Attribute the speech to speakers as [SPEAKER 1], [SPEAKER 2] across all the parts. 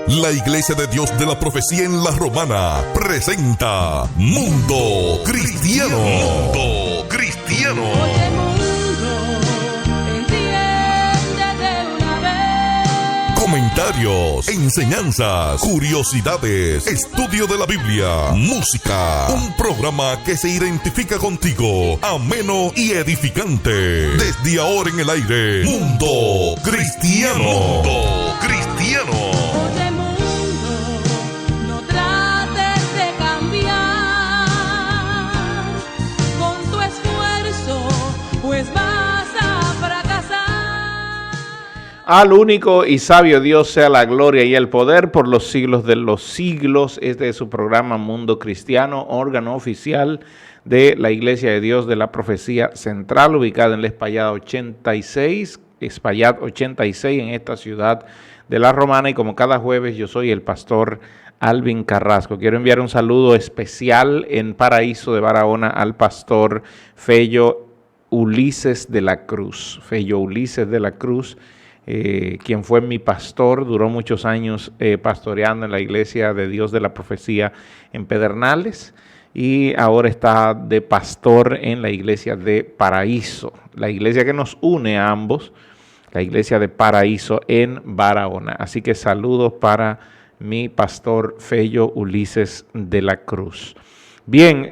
[SPEAKER 1] La Iglesia de Dios de la Profecía en La Romana presenta Mundo Cristiano. Mundo Cristiano.
[SPEAKER 2] Oye, mundo, entiende de una vez.
[SPEAKER 1] Comentarios, enseñanzas, curiosidades, estudio de la Biblia, música. Un programa que se identifica contigo, ameno y edificante. Desde ahora en el aire, Mundo Cristiano. Mundo Cristiano.
[SPEAKER 2] Oye, mundo, no trates de cambiar con tu esfuerzo, pues vas a fracasar.
[SPEAKER 3] Al único y sabio Dios sea la gloria y el poder por los siglos de los siglos. Este es su programa Mundo Cristiano, órgano oficial de la Iglesia de Dios de la Profecía Central, ubicada en la Espaillat 86, en esta ciudad de La Romana. Y como cada jueves, yo soy el pastor Alvin Carrasco. Quiero enviar un saludo especial en Paraíso de Barahona al pastor Fello Ulises de la Cruz. Quien fue mi pastor, duró muchos años pastoreando en la Iglesia de Dios de la Profecía en Pedernales y ahora está de pastor en la Iglesia de Paraíso, la iglesia que nos une a ambos, la Iglesia de Paraíso en Barahona. Así que saludos para mi pastor Fello Ulises de la Cruz. Bien,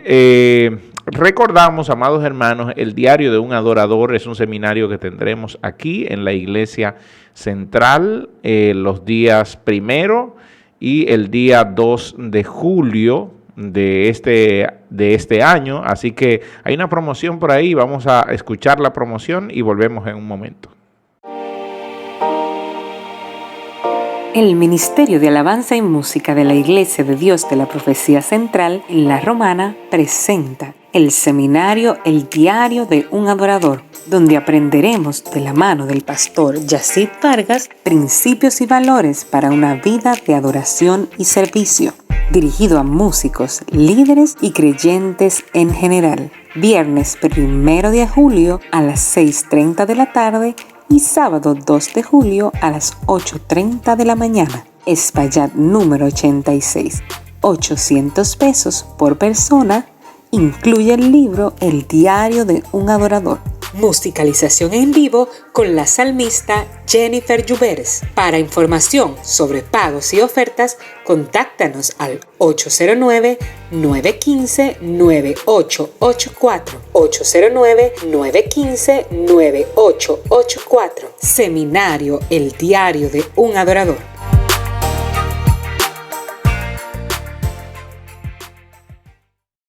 [SPEAKER 3] recordamos, amados hermanos, el Diario de un Adorador es un seminario que tendremos aquí en la Iglesia Central los días 1 y el día 2 de julio de este año. Así que hay una promoción por ahí, vamos a escuchar la promoción y volvemos en un momento.
[SPEAKER 4] El Ministerio de Alabanza y Música de la Iglesia de Dios de la Profecía Central en La Romana presenta el seminario El Diario de un Adorador, donde aprenderemos de la mano del pastor Yacid Vargas principios y valores para una vida de adoración y servicio, dirigido a músicos, líderes y creyentes en general. Viernes 1 de julio a las 6:30 de la tarde y sábado 2 de julio a las 8:30 de la mañana. Espaillat número 86. 800 pesos por persona. Incluye el libro El Diario de un Adorador. Musicalización en vivo con la salmista Jennifer Lluveres. Para información sobre pagos y ofertas, contáctanos al 809-915-9884. 809-915-9884. Seminario El Diario de un Adorador.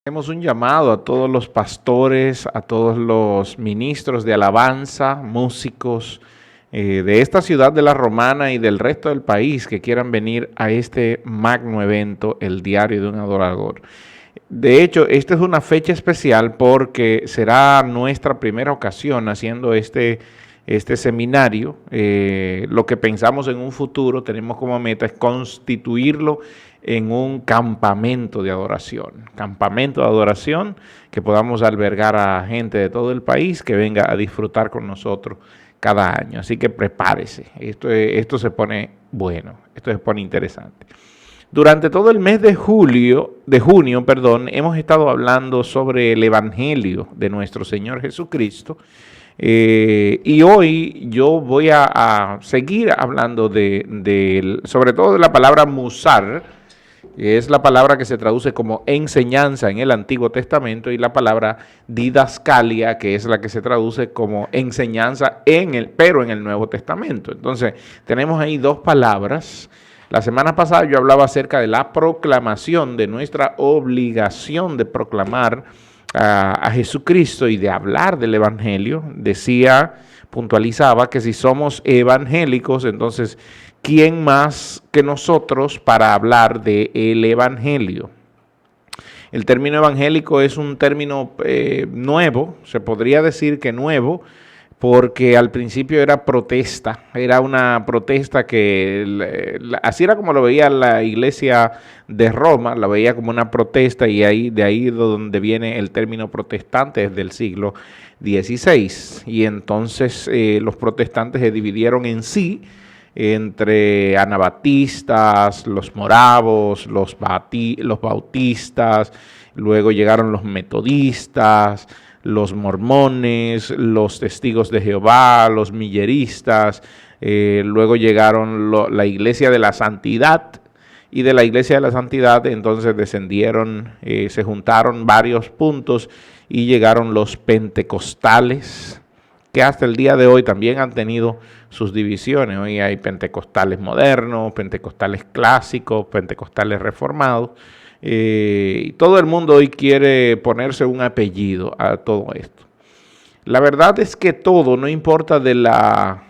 [SPEAKER 3] Hacemos un llamado a todos los pastores, a todos los ministros de alabanza, músicos de esta ciudad de La Romana y del resto del país que quieran venir a este magno evento, el Diario de un Adorador. De hecho, esta es una fecha especial porque será nuestra primera ocasión haciendo este seminario. Lo que pensamos en un futuro, tenemos como meta, es constituirlo en un campamento de adoración. Campamento de adoración que podamos albergar a gente de todo el país que venga a disfrutar con nosotros cada año. Así que prepárese. Esto se pone bueno, esto se pone interesante. Durante todo el mes de junio, hemos estado hablando sobre el Evangelio de nuestro Señor Jesucristo. Y hoy yo voy a seguir hablando sobre todo de la palabra musar, que es la palabra que se traduce como enseñanza en el Antiguo Testamento, y la palabra didascalia, que es la que se traduce como enseñanza pero en el Nuevo Testamento. Entonces, tenemos ahí dos palabras. La semana pasada yo hablaba acerca de la proclamación, de nuestra obligación de proclamar a Jesucristo y de hablar del Evangelio. Puntualizaba que si somos evangélicos, entonces, ¿quién más que nosotros para hablar del Evangelio? El término evangélico es un término nuevo, se podría decir que nuevo, porque al principio era una protesta que así era como lo veía la Iglesia de Roma, la veía como una protesta, y de ahí donde viene el término protestante desde el siglo XVI. Y entonces los protestantes se dividieron en sí entre anabatistas, los moravos, los bautistas, luego llegaron los metodistas, los mormones, los testigos de Jehová, los milleristas, luego llegaron la Iglesia de la Santidad, y de la Iglesia de la Santidad entonces descendieron, se juntaron varios puntos y llegaron los pentecostales, que hasta el día de hoy también han tenido sus divisiones. Hoy hay pentecostales modernos, pentecostales clásicos, pentecostales reformados. Y todo el mundo hoy quiere ponerse un apellido a todo esto. La verdad es que todo, no importa de la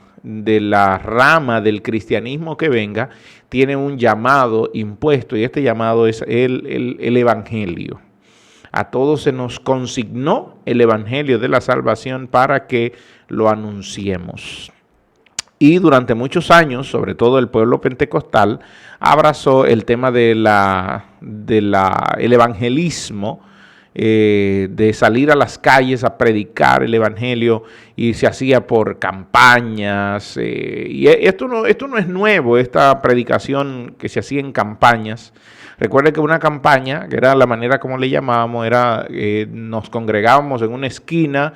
[SPEAKER 3] rama del cristianismo que venga, tiene un llamado impuesto, y este llamado es el evangelio. A todos se nos consignó el evangelio de la salvación para que lo anunciemos. Y durante muchos años, sobre todo el pueblo pentecostal, abrazó el tema el evangelismo, de salir a las calles a predicar el evangelio, y se hacía por campañas. Y esto no es nuevo, esta predicación que se hacía en campañas. Recuerde que una campaña, que era la manera como le llamábamos, era nos congregábamos en una esquina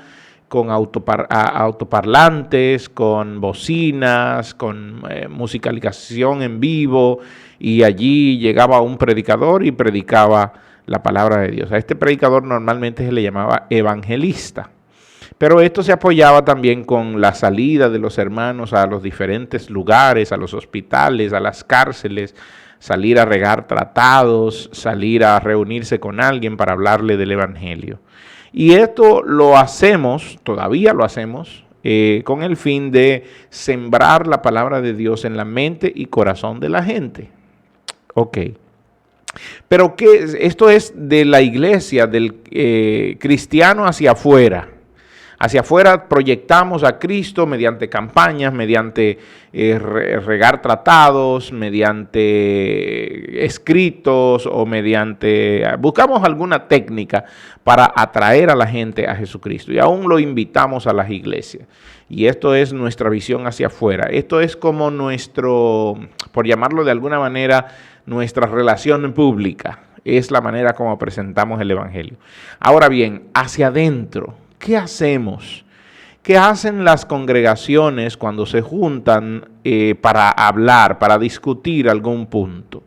[SPEAKER 3] con autoparlantes, con bocinas, con musicalización en vivo, y allí llegaba un predicador y predicaba la palabra de Dios. A este predicador normalmente se le llamaba evangelista. Pero esto se apoyaba también con la salida de los hermanos a los diferentes lugares, a los hospitales, a las cárceles, salir a regar tratados, salir a reunirse con alguien para hablarle del evangelio. Y esto lo hacemos, todavía lo hacemos, con el fin de sembrar la palabra de Dios en la mente y corazón de la gente. Ok. Pero esto es de la iglesia, del cristiano hacia afuera. Hacia afuera proyectamos a Cristo mediante campañas, mediante regar tratados, mediante escritos o buscamos alguna técnica para atraer a la gente a Jesucristo, y aún lo invitamos a las iglesias. Y esto es nuestra visión hacia afuera. Esto es como por llamarlo de alguna manera, nuestra relación pública. Es la manera como presentamos el evangelio. Ahora bien, hacia adentro, ¿qué hacemos? ¿Qué hacen las congregaciones cuando se juntan para hablar, para discutir algún punto?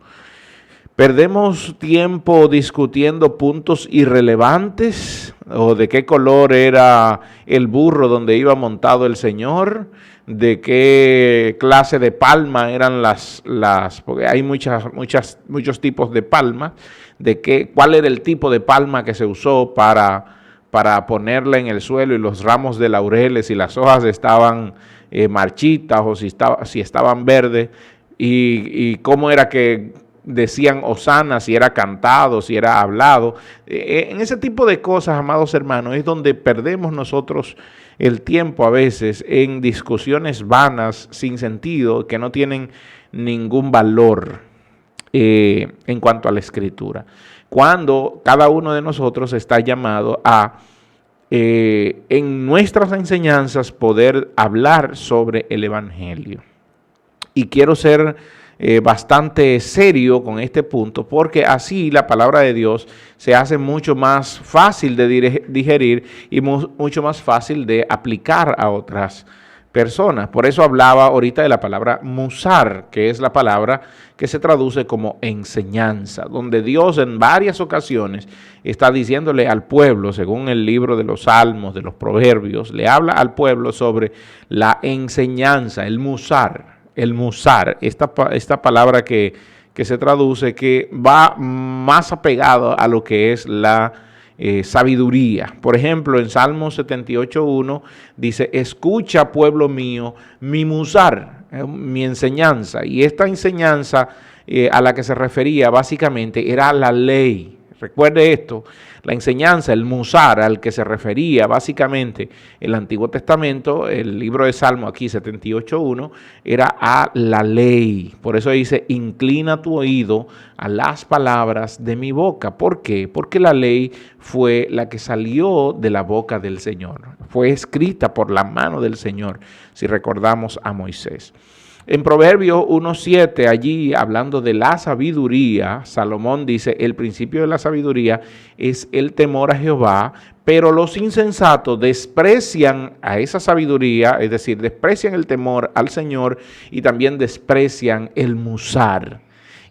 [SPEAKER 3] ¿Perdemos tiempo discutiendo puntos irrelevantes? ¿O de qué color era el burro donde iba montado el Señor? ¿De qué clase de palma eran porque hay muchos tipos de palmas? ¿Cuál era el tipo de palma que se usó para ponerla en el suelo, y los ramos de laureles, y las hojas estaban marchitas o si estaban verdes, y cómo era que decían hosana, si era cantado, si era hablado? En ese tipo de cosas, amados hermanos, es donde perdemos nosotros el tiempo a veces en discusiones vanas, sin sentido, que no tienen ningún valor en cuanto a la Escritura, cuando cada uno de nosotros está llamado a, en nuestras enseñanzas, poder hablar sobre el evangelio. Y quiero ser bastante serio con este punto, porque así la palabra de Dios se hace mucho más fácil de digerir y mucho más fácil de aplicar a otras personas. Por eso hablaba ahorita de la palabra musar, que es la palabra que se traduce como enseñanza, donde Dios en varias ocasiones está diciéndole al pueblo, según el libro de los Salmos, de los Proverbios, le habla al pueblo sobre la enseñanza, el musar, esta palabra que se traduce, que va más apegado a lo que es la sabiduría. Por ejemplo, en Salmo 78:1 dice: escucha, pueblo mío, mi musar, mi enseñanza. Y esta enseñanza a la que se refería básicamente era la ley. Recuerde esto, la enseñanza, el musar al que se refería básicamente el Antiguo Testamento, el libro de Salmo aquí 78:1, era a la ley. Por eso dice: inclina tu oído a las palabras de mi boca. ¿Por qué? Porque la ley fue la que salió de la boca del Señor. Fue escrita por la mano del Señor, si recordamos a Moisés. En Proverbios 1:7, allí hablando de la sabiduría, Salomón dice, el principio de la sabiduría es el temor a Jehová, pero los insensatos desprecian a esa sabiduría, es decir, desprecian el temor al Señor y también desprecian el musar.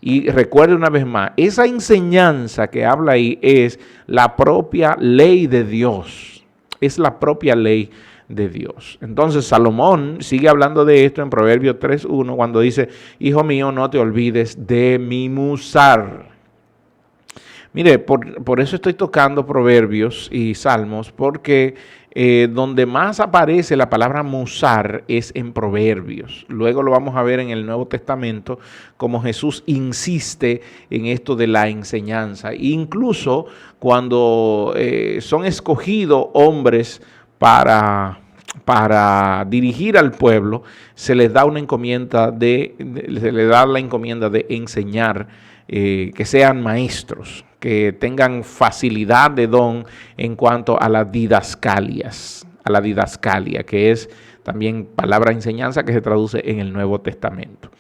[SPEAKER 3] Y recuerde una vez más, esa enseñanza que habla ahí es la propia ley de Dios, es la propia ley de Dios. Entonces Salomón sigue hablando de esto en Proverbios 3:1 cuando dice, hijo mío, no te olvides de mi musar. Mire, por eso estoy tocando Proverbios y Salmos, porque donde más aparece la palabra musar es en Proverbios. Luego lo vamos a ver en el Nuevo Testamento, como Jesús insiste en esto de la enseñanza. Incluso cuando son escogidos hombres para dirigir al pueblo, se les da una encomienda la encomienda de enseñar, que sean maestros, que tengan facilidad de don en cuanto a las didascalias, a la didascalia, que es también palabra enseñanza que se traduce en el Nuevo Testamento.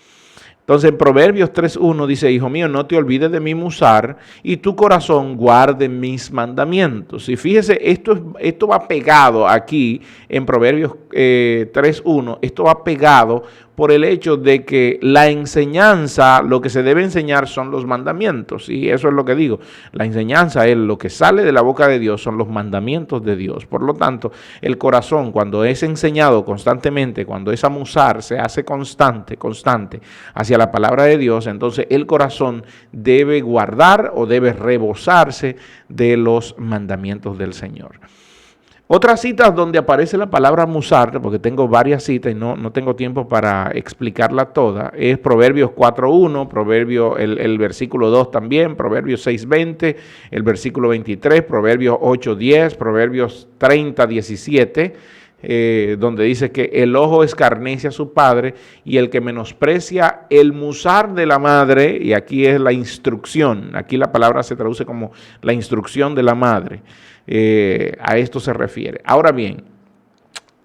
[SPEAKER 3] Entonces en Proverbios 3:1 dice, hijo mío, no te olvides de mi musar y tu corazón guarde mis mandamientos. Y fíjese, esto va pegado aquí en Proverbios 3:1, esto va pegado por el hecho de que la enseñanza, lo que se debe enseñar son los mandamientos. Y eso es lo que digo, la enseñanza es lo que sale de la boca de Dios, son los mandamientos de Dios. Por lo tanto, el corazón, cuando es enseñado constantemente, cuando esa musar se hace constante hacia la palabra de Dios, entonces el corazón debe guardar o debe rebosarse de los mandamientos del Señor. Otras citas donde aparece la palabra musar, porque tengo varias citas y no tengo tiempo para explicarla toda, es Proverbios 4:1, el versículo 2 también, Proverbios 6:20, el versículo 23, Proverbios 8:10, Proverbios 30:17, donde dice que el ojo escarnece a su padre y el que menosprecia el musar de la madre, y aquí es la instrucción, aquí la palabra se traduce como la instrucción de la madre. A esto se refiere. Ahora bien,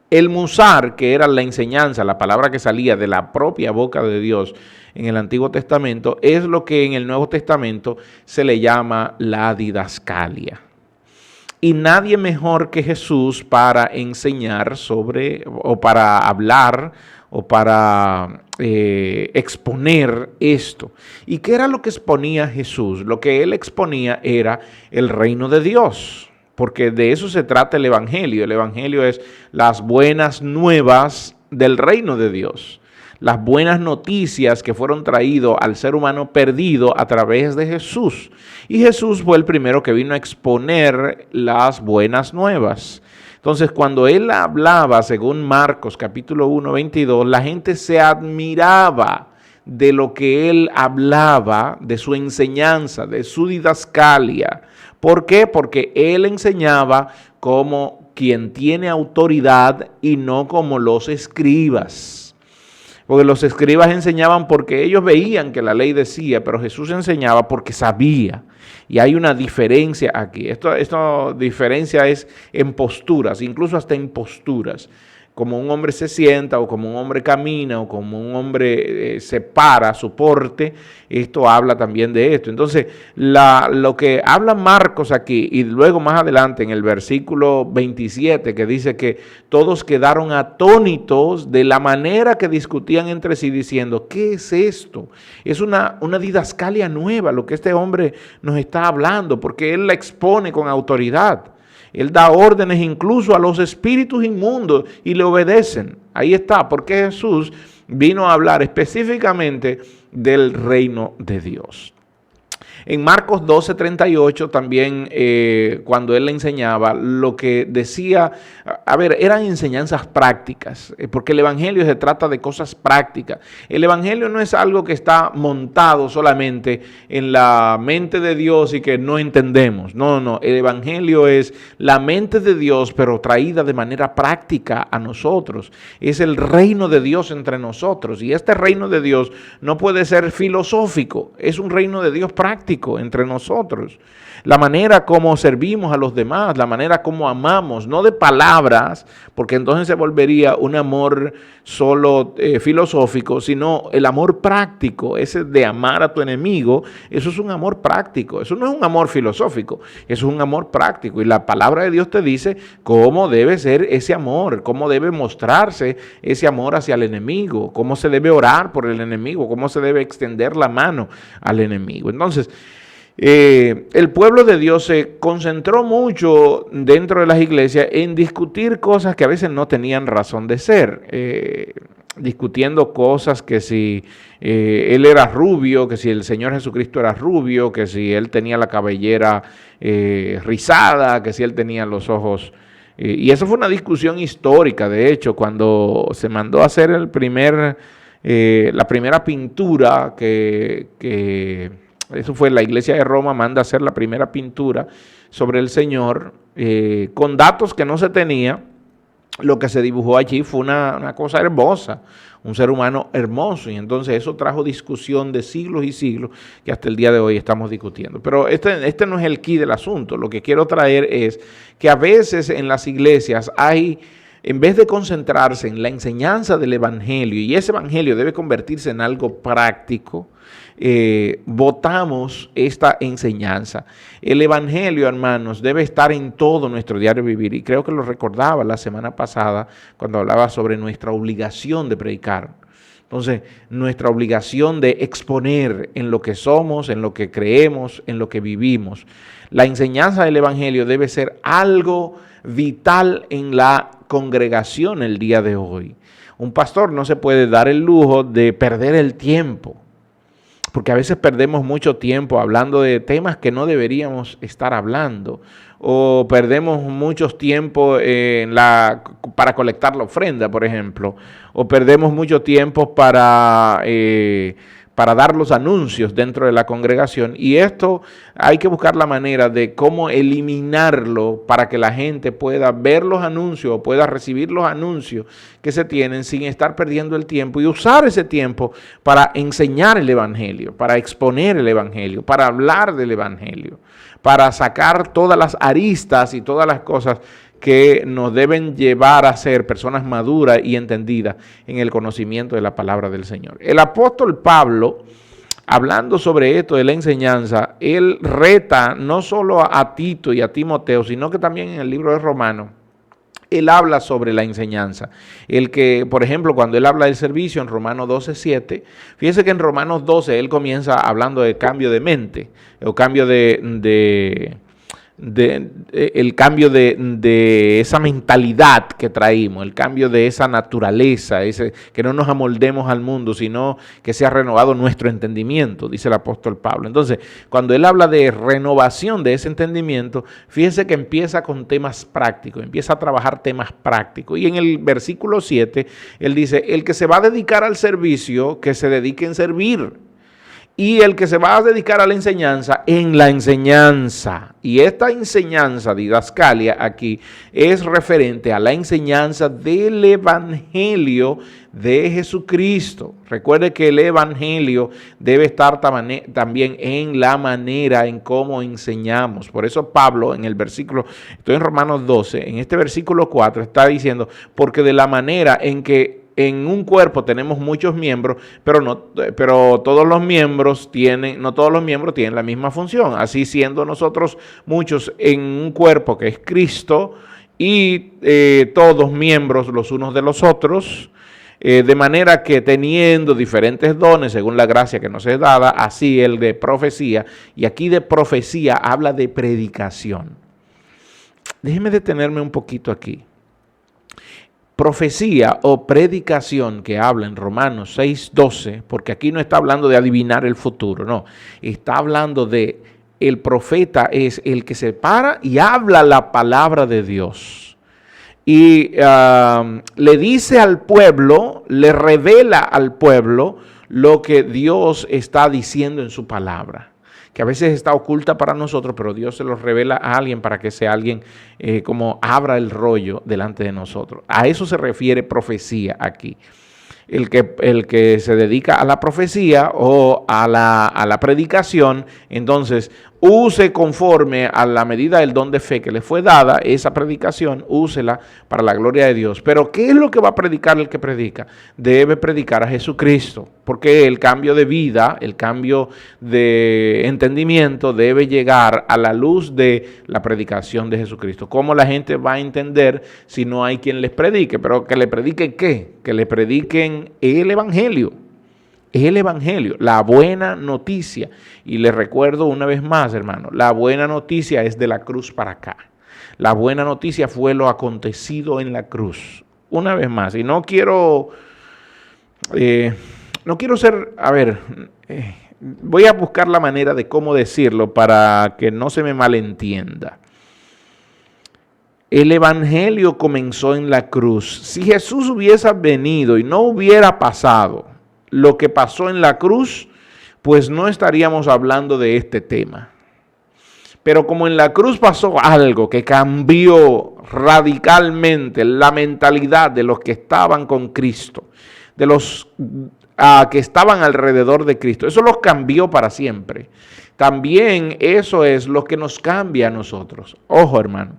[SPEAKER 3] el musar, que era la enseñanza, la palabra que salía de la propia boca de Dios en el Antiguo Testamento, es lo que en el Nuevo Testamento se le llama la didascalia. Y nadie mejor que Jesús para enseñar sobre, o para hablar, o para exponer esto. ¿Y qué era lo que exponía Jesús? Lo que él exponía era el reino de Dios, porque de eso se trata el Evangelio. El Evangelio es las buenas nuevas del reino de Dios, las buenas noticias que fueron traídas al ser humano perdido a través de Jesús. Y Jesús fue el primero que vino a exponer las buenas nuevas. Entonces, cuando él hablaba, según Marcos capítulo 1:22, la gente se admiraba de lo que él hablaba, de su enseñanza, de su didascalia. ¿Por qué? Porque él enseñaba como quien tiene autoridad y no como los escribas. Porque los escribas enseñaban porque ellos veían que la ley decía, pero Jesús enseñaba porque sabía. Y hay una diferencia aquí. Esta diferencia es en posturas, incluso hasta en posturas. Como un hombre se sienta, o como un hombre camina, o como un hombre se para, su porte, esto habla también de esto. Entonces, lo que habla Marcos aquí, y luego más adelante en el versículo 27, que dice que todos quedaron atónitos de la manera que discutían entre sí, diciendo, ¿qué es esto? Es una didascalia nueva, lo que este hombre nos está hablando, porque él la expone con autoridad. Él da órdenes incluso a los espíritus inmundos y le obedecen. Ahí está, porque Jesús vino a hablar específicamente del reino de Dios. En Marcos 12:38 también, cuando él le enseñaba, lo que decía, eran enseñanzas prácticas, porque el Evangelio se trata de cosas prácticas. El Evangelio no es algo que está montado solamente en la mente de Dios y que no entendemos. No, el Evangelio es la mente de Dios, pero traída de manera práctica a nosotros. Es el reino de Dios entre nosotros, y este reino de Dios no puede ser filosófico, es un reino de Dios práctico. práctico entre nosotros. La manera como servimos a los demás, la manera como amamos, no de palabras, porque entonces se volvería un amor solo filosófico, sino el amor práctico, ese de amar a tu enemigo. Eso es un amor práctico, eso no es un amor filosófico, eso es un amor práctico. Y la palabra de Dios te dice cómo debe ser ese amor, cómo debe mostrarse ese amor hacia el enemigo, cómo se debe orar por el enemigo, cómo se debe extender la mano al enemigo. Entonces, el pueblo de Dios se concentró mucho dentro de las iglesias en discutir cosas que a veces no tenían razón de ser, discutiendo cosas que si él era rubio, que si el Señor Jesucristo era rubio, que si él tenía la cabellera rizada, que si él tenía los ojos. Y eso fue una discusión histórica, de hecho, cuando se mandó a hacer la primera pintura eso fue la iglesia de Roma, manda a hacer la primera pintura sobre el Señor, con datos que no se tenía. Lo que se dibujó allí fue una cosa hermosa, un ser humano hermoso, y entonces eso trajo discusión de siglos y siglos que hasta el día de hoy estamos discutiendo. Pero este no es el quid del asunto. Lo que quiero traer es que a veces en las iglesias en vez de concentrarse en la enseñanza del evangelio, y ese evangelio debe convertirse en algo práctico, votamos esta enseñanza. El evangelio, hermanos, debe estar en todo nuestro diario vivir, y creo que lo recordaba la semana pasada cuando hablaba sobre nuestra obligación de predicar. Entonces, nuestra obligación de exponer en lo que somos, en lo que creemos, en lo que vivimos. La enseñanza del evangelio debe ser algo vital en la congregación el día de hoy. Un pastor no se puede dar el lujo de perder el tiempo, porque a veces perdemos mucho tiempo hablando de temas que no deberíamos estar hablando, o perdemos mucho tiempo para colectar la ofrenda, por ejemplo, o perdemos mucho tiempo para dar los anuncios dentro de la congregación, y esto hay que buscar la manera de cómo eliminarlo para que la gente pueda ver los anuncios o pueda recibir los anuncios que se tienen sin estar perdiendo el tiempo, y usar ese tiempo para enseñar el evangelio, para exponer el evangelio, para hablar del evangelio, para sacar todas las aristas y todas las cosas que nos deben llevar a ser personas maduras y entendidas en el conocimiento de la palabra del Señor. El apóstol Pablo, hablando sobre esto de la enseñanza, él reta no solo a Tito y a Timoteo, sino que también en el libro de Romanos, él habla sobre la enseñanza. El que, por ejemplo, cuando él habla del servicio en Romanos 12:7, fíjese que en Romanos 12 él comienza hablando de cambio de mente, o cambio el cambio de esa mentalidad que traímos, el cambio de esa naturaleza, que no nos amoldemos al mundo, sino que sea renovado nuestro entendimiento, dice el apóstol Pablo. Entonces, cuando él habla de renovación de ese entendimiento, fíjese que empieza con temas prácticos, empieza a trabajar temas prácticos. Y en el versículo 7, él dice, el que se va a dedicar al servicio, que se dedique en servir. Y el que se va a dedicar a la enseñanza, en la enseñanza. Y esta enseñanza, didascalia, aquí es referente a la enseñanza del evangelio de Jesucristo. Recuerde que el evangelio debe estar también en la manera en cómo enseñamos. Por eso Pablo en el versículo, estoy en Romanos 12, en este versículo 4 está diciendo, porque de la manera en que en un cuerpo tenemos muchos miembros, pero no todos los miembros tienen la misma función. Así siendo nosotros muchos en un cuerpo que es Cristo, y todos miembros los unos de los otros, de manera que teniendo diferentes dones según la gracia que nos es dada, así el de profecía, y aquí de profecía habla de predicación. Déjeme detenerme un poquito aquí. Profecía o predicación que habla en Romanos 6:12, porque aquí no está hablando de adivinar el futuro, no, está hablando de el profeta es el que se para y habla la palabra de Dios. Y le dice al pueblo, le revela al pueblo lo que Dios está diciendo en su palabra, que a veces está oculta para nosotros, pero Dios se lo revela a alguien para que sea alguien como abra el rollo delante de nosotros. A eso se refiere profecía aquí. el que se dedica a la profecía o a la predicación, entonces use conforme a la medida del don de fe que le fue dada esa predicación, úsela para la gloria de Dios. Pero ¿qué es lo que va a predicar el que predica? Debe predicar a Jesucristo, porque el cambio de vida, el cambio de entendimiento debe llegar a la luz de la predicación de Jesucristo. ¿Cómo la gente va a entender si no hay quien les predique? Pero que le prediquen ¿qué? Que le prediquen el Evangelio. El Evangelio, la buena noticia. Y les recuerdo una vez más, hermano, la buena noticia es de la cruz para acá. La buena noticia fue lo acontecido en la cruz. Una vez más, y no quiero ser, voy a buscar la manera de cómo decirlo para que no se me malentienda. El Evangelio comenzó en la cruz. Si Jesús hubiese venido y no hubiera pasado lo que pasó en la cruz, pues no estaríamos hablando de este tema. Pero como en la cruz pasó algo que cambió radicalmente la mentalidad de los que estaban con Cristo, de los que estaban alrededor de Cristo, eso los cambió para siempre. También eso es lo que nos cambia a nosotros. Ojo, hermano,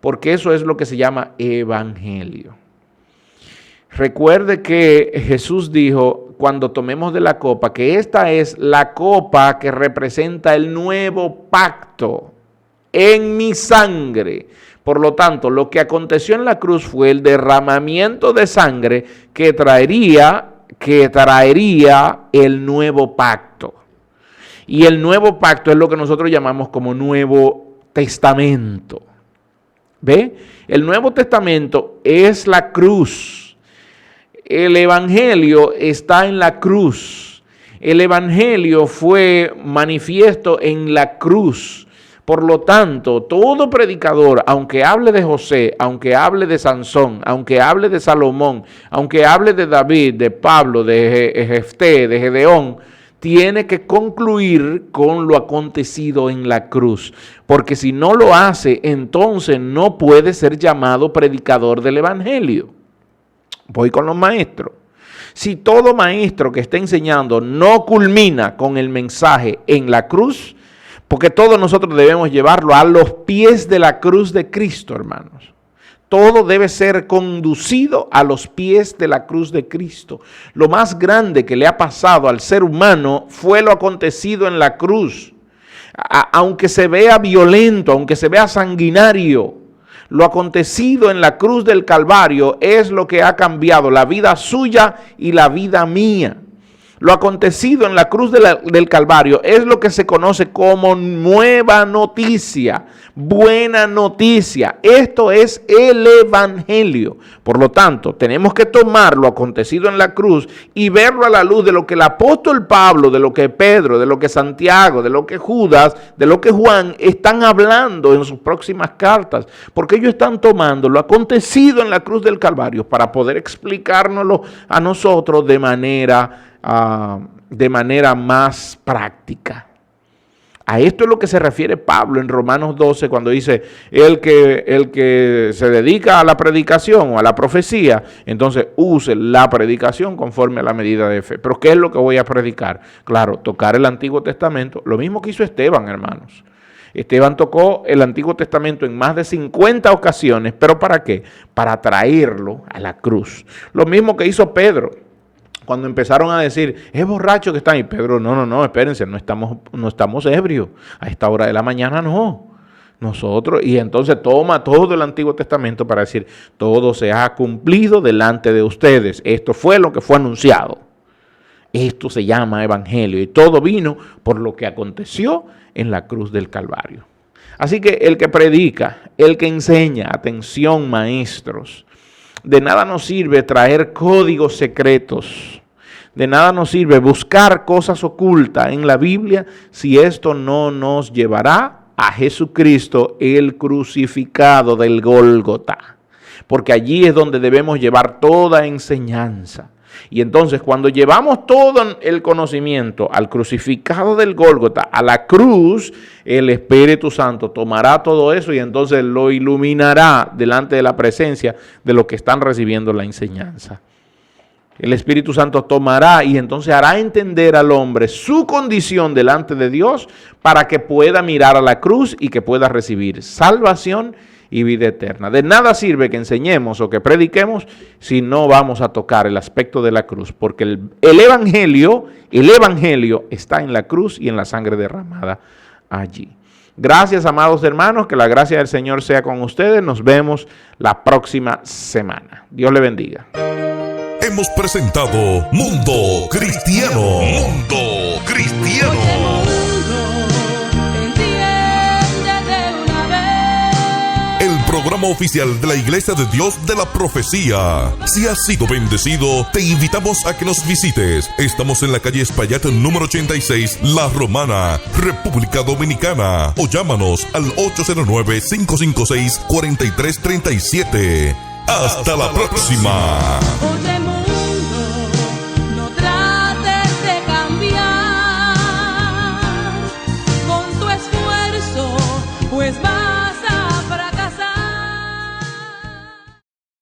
[SPEAKER 3] porque eso es lo que se llama evangelio. Recuerde que Jesús dijo, cuando tomemos de la copa, que esta es la copa que representa el nuevo pacto en mi sangre. Por lo tanto, lo que aconteció en la cruz fue el derramamiento de sangre que traería el nuevo pacto. Y el nuevo pacto es lo que nosotros llamamos como Nuevo Testamento. ¿Ve? El Nuevo Testamento es la cruz. El Evangelio está en la cruz. El Evangelio fue manifiesto en la cruz. Por lo tanto, todo predicador, aunque hable de José, aunque hable de Sansón, aunque hable de Salomón, aunque hable de David, de Pablo, de Jefté, de Gedeón, tiene que concluir con lo acontecido en la cruz. Porque si no lo hace, entonces no puede ser llamado predicador del Evangelio. Voy con los maestros. Si todo maestro que está enseñando no culmina con el mensaje en la cruz, porque todos nosotros debemos llevarlo a los pies de la cruz de Cristo, hermanos. Todo debe ser conducido a los pies de la cruz de Cristo. Lo más grande que le ha pasado al ser humano fue lo acontecido en la cruz. Aunque se vea violento, aunque se vea sanguinario, lo acontecido en la cruz del Calvario es lo que ha cambiado la vida suya y la vida mía. Lo acontecido en la cruz del Calvario es lo que se conoce como nueva noticia, buena noticia. Esto es el Evangelio. Por lo tanto, tenemos que tomar lo acontecido en la cruz y verlo a la luz de lo que el apóstol Pablo, de lo que Pedro, de lo que Santiago, de lo que Judas, de lo que Juan están hablando en sus próximas cartas. Porque ellos están tomando lo acontecido en la cruz del Calvario para poder explicárnoslo a nosotros de manera más práctica. A esto es lo que se refiere Pablo en Romanos 12 cuando dice el que se dedica a la predicación o a la profecía, entonces use la predicación conforme a la medida de fe. Pero ¿qué es lo que voy a predicar? Claro, tocar el Antiguo Testamento, lo mismo que hizo Esteban, hermanos. Esteban tocó el Antiguo Testamento en más de 50 ocasiones, ¿pero para qué? Para traerlo a la cruz. Lo mismo que hizo Pedro. Cuando empezaron a decir, es borracho que están, y Pedro, no, espérense, no estamos ebrios, a esta hora de la mañana no, nosotros, y entonces toma todo el Antiguo Testamento para decir, todo se ha cumplido delante de ustedes, esto fue lo que fue anunciado, esto se llama Evangelio, y todo vino por lo que aconteció en la cruz del Calvario. Así que el que predica, el que enseña, atención maestros, de nada nos sirve traer códigos secretos. De nada nos sirve buscar cosas ocultas en la Biblia si esto no nos llevará a Jesucristo, el crucificado del Gólgota. Porque allí es donde debemos llevar toda enseñanza. Y entonces cuando llevamos todo el conocimiento al crucificado del Gólgota, a la cruz, el Espíritu Santo tomará todo eso y entonces lo iluminará delante de la presencia de los que están recibiendo la enseñanza. El Espíritu Santo tomará y entonces hará entender al hombre su condición delante de Dios para que pueda mirar a la cruz y que pueda recibir salvación y vida eterna. De nada sirve que enseñemos o que prediquemos si no vamos a tocar el aspecto de la cruz, porque el evangelio está en la cruz y en la sangre derramada allí. Gracias, amados hermanos, que la gracia del Señor sea con ustedes. Nos vemos la próxima semana. Dios le bendiga.
[SPEAKER 1] Hemos presentado Mundo Cristiano. Mundo Cristiano. El programa oficial de la Iglesia de Dios de la Profecía. Si has sido bendecido, te invitamos a que nos visites. Estamos en la calle Espaillat número 86, La Romana, República Dominicana. O llámanos al 809-556-4337. Hasta la próxima.